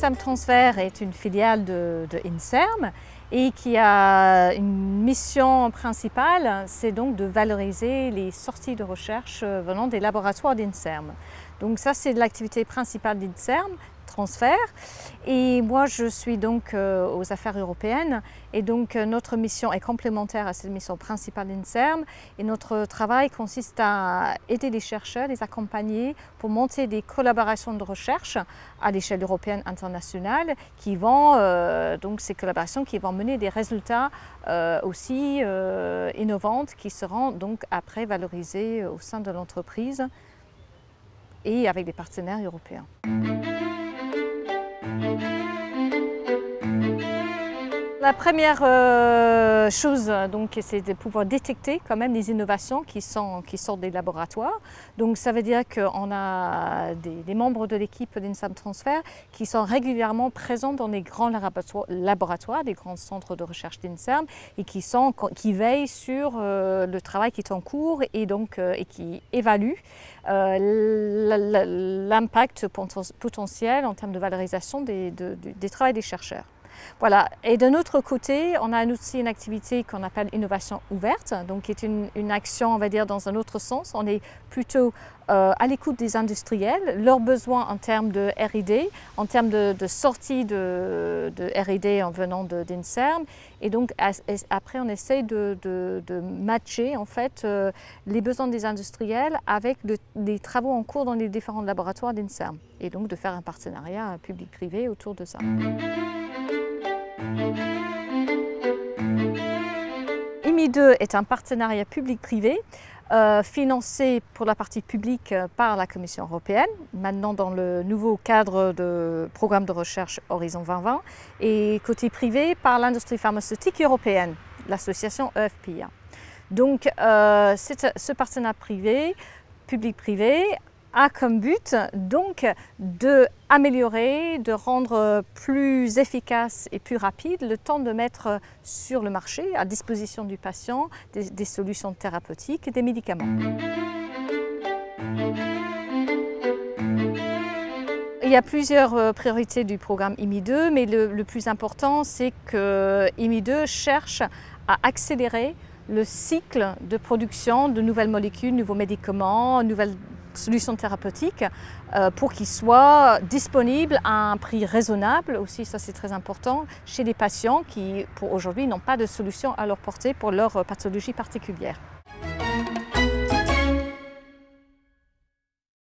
l'INSERM Transfer est une filiale de INSERM et qui a une mission principale, c'est donc de valoriser les sorties de recherche venant des laboratoires d'INSERM. Donc ça, c'est l'activité principale d'INSERM Transfer. Et moi, je suis donc aux affaires européennes et donc notre mission est complémentaire à cette mission principale d'INSERM et notre travail consiste à aider les chercheurs, les accompagner pour monter des collaborations de recherche à l'échelle européenne internationale qui vont, donc ces collaborations qui vont mener des résultats aussi innovants qui seront donc après valorisés au sein de l'entreprise et avec des partenaires européens. La première chose, c'est de pouvoir détecter quand même les innovations qui sortent des laboratoires. Donc ça veut dire qu'on a des membres de l'équipe d'INSERM Transfer qui sont régulièrement présents dans les grands laboratoires, des grands centres de recherche d'INSERM et qui veillent sur le travail qui est en cours et qui évaluent l'impact potentiel en termes de valorisation des travaux des chercheurs. Voilà. Et d'un autre côté, on a aussi une activité qu'on appelle innovation ouverte, donc qui est une action, on va dire, dans un autre sens. On est plutôt à l'écoute des industriels, leurs besoins en termes de R&D, en termes de sortie de R&D en venant d'INSERM. Et donc après, on essaie de matcher en fait les besoins des industriels avec les travaux en cours dans les différents laboratoires d'INSERM. Et donc de faire un partenariat public-privé autour de ça. IMI2 est un partenariat public-privé financé pour la partie publique par la Commission européenne, maintenant dans le nouveau cadre de programme de recherche Horizon 2020, et côté privé par l'industrie pharmaceutique européenne, l'association EFPIA. Donc ce partenariat privé, public-privé, a comme but donc d'améliorer, de rendre plus efficace et plus rapide le temps de mettre sur le marché, à disposition du patient, des solutions thérapeutiques et des médicaments. Il y a plusieurs priorités du programme IMI2, mais le plus important, c'est que IMI2 cherche à accélérer le cycle de production de nouvelles molécules, nouveaux médicaments, nouvelles solutions thérapeutiques pour qu'ils soient disponibles à un prix raisonnable, aussi ça c'est très important, chez les patients qui pour aujourd'hui n'ont pas de solution à leur portée pour leur pathologie particulière.